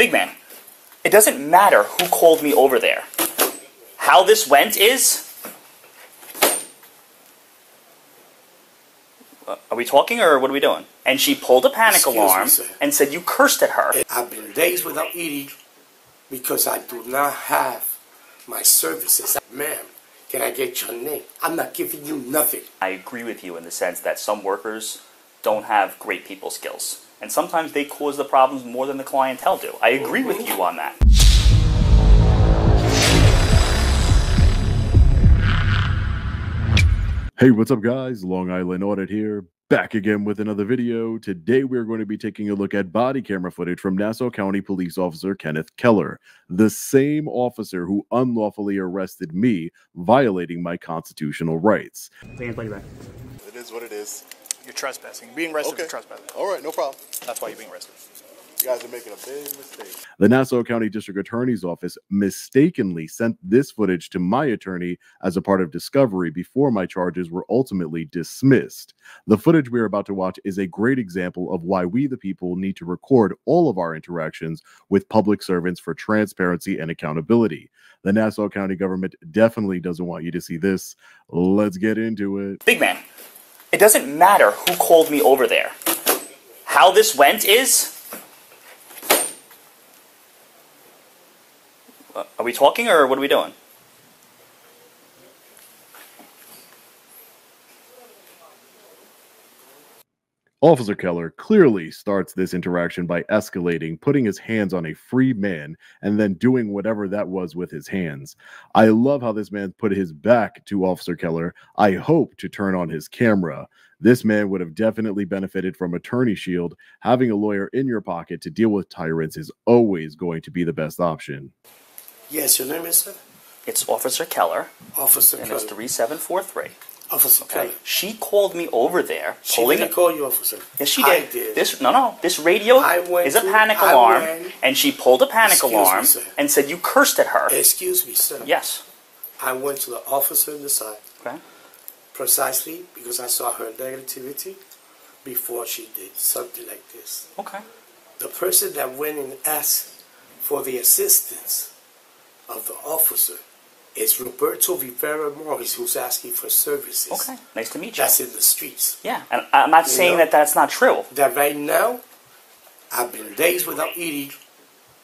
Big man, it doesn't matter who called me over there. How this went is... Are we talking or what are we doing? And she pulled a panic alarm and said you cursed at her. I've been days without eating because I do not have my services. Ma'am, can I get your name? I'm not giving you nothing. I agree with you in the sense that some workers don't have great people skills. And sometimes they cause the problems more than the clientele do. I agree with you on that. Hey, what's up guys? Long Island Audit here, back again with another video. Today we're going to be taking a look at body camera footage from Nassau County Police Officer Kenneth Keller, the same officer who unlawfully arrested me, violating my constitutional rights. It is what it is. You're trespassing. You're being arrested for trespassing. All right, no problem. That's why you're being arrested. You guys are making a big mistake. The Nassau County District Attorney's Office mistakenly sent this footage to my attorney as a part of discovery before my charges were ultimately dismissed. The footage we are about to watch is a great example of why we the people need to record all of our interactions with public servants for transparency and accountability. The Nassau County government definitely doesn't want you to see this. Let's get into it. Big man, it doesn't matter who called me over there. How this went is... Are we talking or what are we doing? Officer Keller clearly starts this interaction by escalating, putting his hands on a free man, and then doing whatever that was with his hands. I love how this man put his back to Officer Keller. I hope to turn on his camera. This man would have definitely benefited from attorney shield. Having a lawyer in your pocket to deal with tyrants is always going to be the best option. Yes, your name is, sir? It's Officer Keller. Officer and Keller. it's 3743. Officer Okay. Keller. She called me over there. She didn't call you, officer. Yes, she did. I did. This radio is a panic alarm, and she pulled a panic alarm and said you cursed at her. Excuse me, sir. Yes. I went to the officer on the side. Okay. Precisely because I saw her negativity before she did something like this. Okay. The person that went and asked for the assistance of the officer is Roberto Rivera Morris, who's asking for services. Okay, nice to meet you. That's in the streets. Yeah, and I'm not saying that that's not true. That right now, I've been days without eating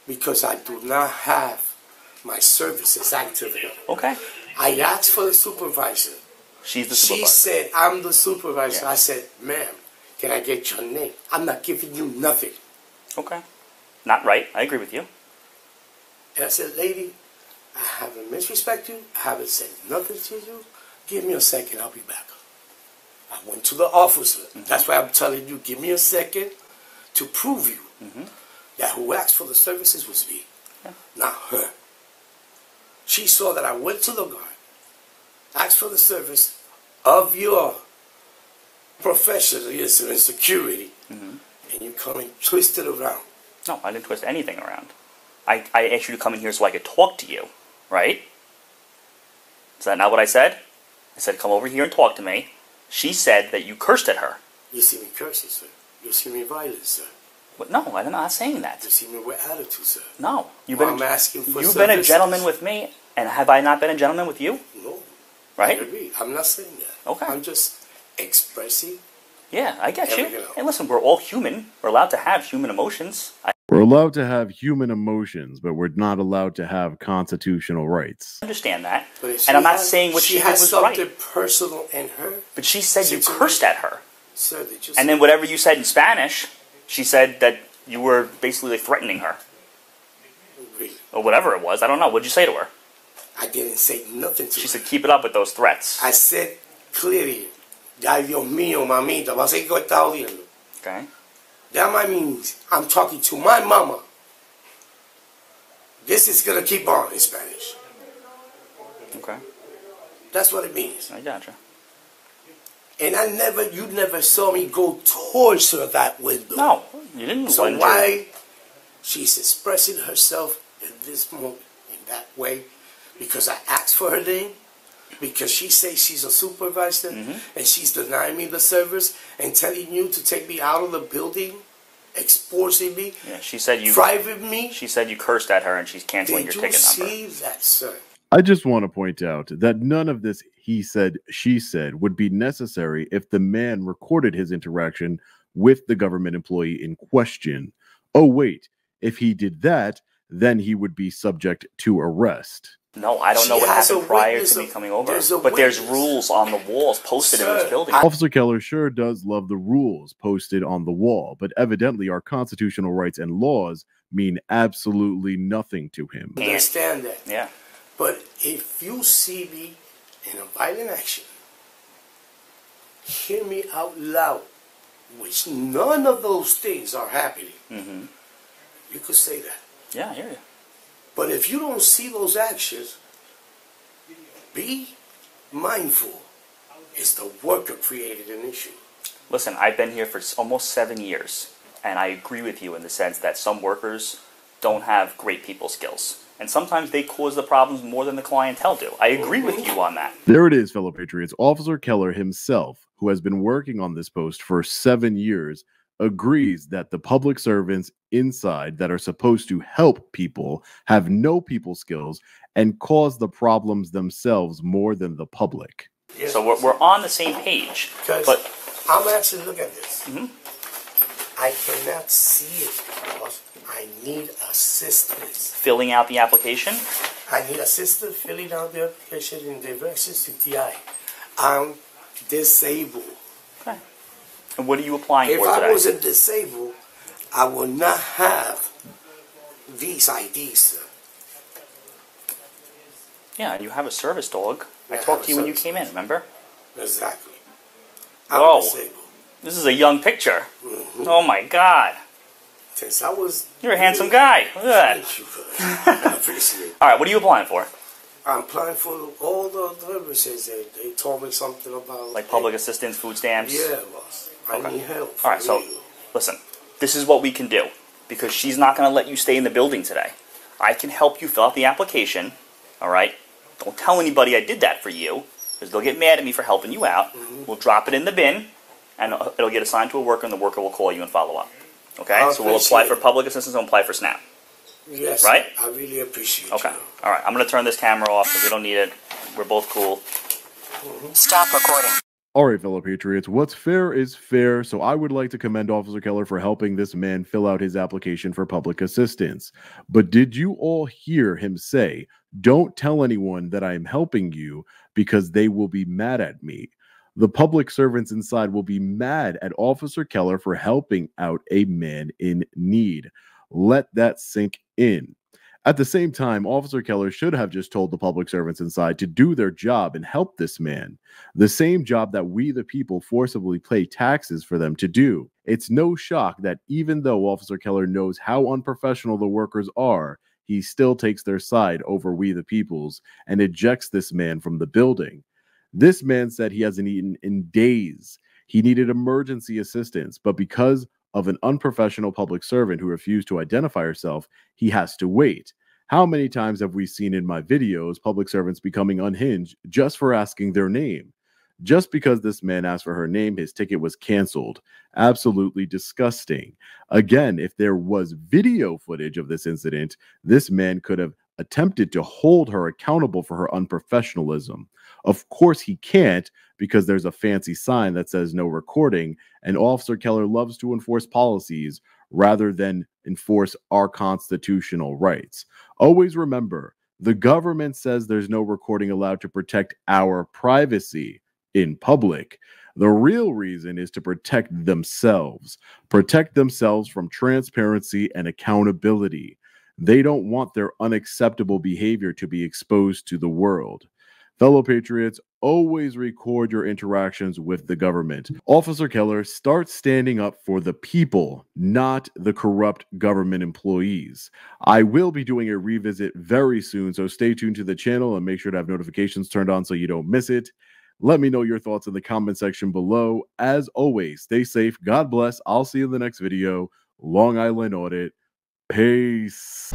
because I do not have my services activated. Okay. I asked for the supervisor. She's the supervisor. She said, I'm the supervisor. Yeah. I said, ma'am, can I get your name? I'm not giving you nothing. Okay. Not right. I agree with you. And I said, lady, I haven't misrespected you. I haven't said nothing to you. Give me a second. I'll be back. I went to the officer. That's why I'm telling you, give me a second to prove you that who asked for the services was me, not her. She saw that I went to the guard, asked for the service of your profession in security, and you come and twist it around. No, I didn't twist anything around. I asked you to come in here so I could talk to you, right? Is that not what I said? I said come over here and talk to me. She said that you cursed at her. You see me cursing, sir. You see me violent, sir. But no, I'm not saying that. You see me with attitude, sir. No. You've been a gentleman with me, and have I not been a gentleman with you? No. Right? I agree. I'm not saying that. Okay. I'm just expressing. Yeah, I get you. Everything else. Hey, listen, we're all human. We're allowed to have human emotions. We're allowed to have human emotions, but we're not allowed to have constitutional rights. I understand that. And I'm not saying what she did was right. She has something personal in her. But she said you cursed at her. Sir, did you and then whatever you said in Spanish, she said that you were basically threatening her. Really? Or whatever it was. I don't know. What did you say to her? I didn't say nothing to her. She said, keep it up with those threats. I said clearly, ay Dios mío, mamita, vas a seguir con esta odiando. Okay. That might mean I'm talking to my mama. This is going to keep on in Spanish. Okay. That's what it means. I gotcha. And you never saw me go towards her that window. No, you didn't. So why she's expressing herself in this moment in that way? Because I asked for her name? Because she says she's a supervisor and she's denying me the service and telling you to take me out of the building exposing me. Yeah, she said you driving me. She said you cursed at her and she's canceling your ticket number. Did you see that, sir? I just want to point out that none of this he said, she said would be necessary if the man recorded his interaction with the government employee in question. Oh, wait, if he did that, then he would be subject to arrest. No, I don't know what happened prior to me coming over. But there's rules on the walls posted in this building. Officer Keller sure does love the rules posted on the wall, but evidently our constitutional rights and laws mean absolutely nothing to him. I understand that. Yeah. But if you see me in a violent action, hear me out loud, which none of those things are happening. Mm-hmm. You could say that. Yeah, I hear you. But if you don't see those actions, be mindful. It's the worker created an issue. Listen, I've been here for almost 7 years, and I agree with you in the sense that some workers don't have great people skills. And sometimes they cause the problems more than the clientele do. I agree with you on that. There it is, fellow patriots. Officer Keller himself, who has been working on this post for 7 years, agrees that the public servants inside that are supposed to help people have no people skills and cause the problems themselves more than the public. Yes. So we're on the same page. But I'm actually looking at this. Mm-hmm. I cannot see it because I need assistance. Filling out the application? I need assistance filling out the application in directions to TI. I'm disabled. Okay. And what are you applying for today? If I wasn't disabled, I would not have these IDs, sir. Yeah, and you have a service dog. I talked to you when you came in, remember? Exactly. I'm disabled. This is a young picture. Mm-hmm. Oh my God. Since I was... You're a handsome guy. Look at that. Thank you, I appreciate it. All right, what are you applying for? I'm applying for all the services. They told me something about... Like public assistance, food stamps? Yeah, boss. I need help. All right, so listen. This is what we can do. Because she's not going to let you stay in the building today. I can help you fill out the application. All right? Don't tell anybody I did that for you. Because they'll get mad at me for helping you out. Mm-hmm. We'll drop it in the bin. And it'll get assigned to a worker, and the worker will call you and follow up. Okay? So we'll apply for public assistance and apply for SNAP. Yes. Right? I really appreciate Okay. you. All right. I'm going to turn this camera off because we don't need it. We're both cool. Mm-hmm. Stop recording. All right, fellow patriots, what's fair is fair, so I would like to commend Officer Keller for helping this man fill out his application for public assistance. But did you all hear him say, "Don't tell anyone that I am helping you because they will be mad at me"? The public servants inside will be mad at Officer Keller for helping out a man in need. Let that sink in. At the same time, Officer Keller should have just told the public servants inside to do their job and help this man. The same job that we, the people, forcibly pay taxes for them to do. It's no shock that even though Officer Keller knows how unprofessional the workers are, he still takes their side over we, the people's, and ejects this man from the building. This man said he hasn't eaten in days. He needed emergency assistance, but because of an unprofessional public servant who refused to identify herself, he has to wait. How many times have we seen in my videos public servants becoming unhinged just for asking their name? Just because this man asked for her name, his ticket was canceled. Absolutely disgusting. Again, if there was video footage of this incident, this man could have attempted to hold her accountable for her unprofessionalism. Of course he can't, because there's a fancy sign that says no recording, and Officer Keller loves to enforce policies rather than enforce our constitutional rights. Always remember, the government says there's no recording allowed to protect our privacy in public. The real reason is to protect themselves from transparency and accountability. They don't want their unacceptable behavior to be exposed to the world. Fellow patriots, always record your interactions with the government. Officer Keller, start standing up for the people, not the corrupt government employees. I will be doing a revisit very soon, so stay tuned to the channel and make sure to have notifications turned on so you don't miss it. Let me know your thoughts in the comment section below. As always, stay safe. God bless. I'll see you in the next video. Long Island Audit. Peace.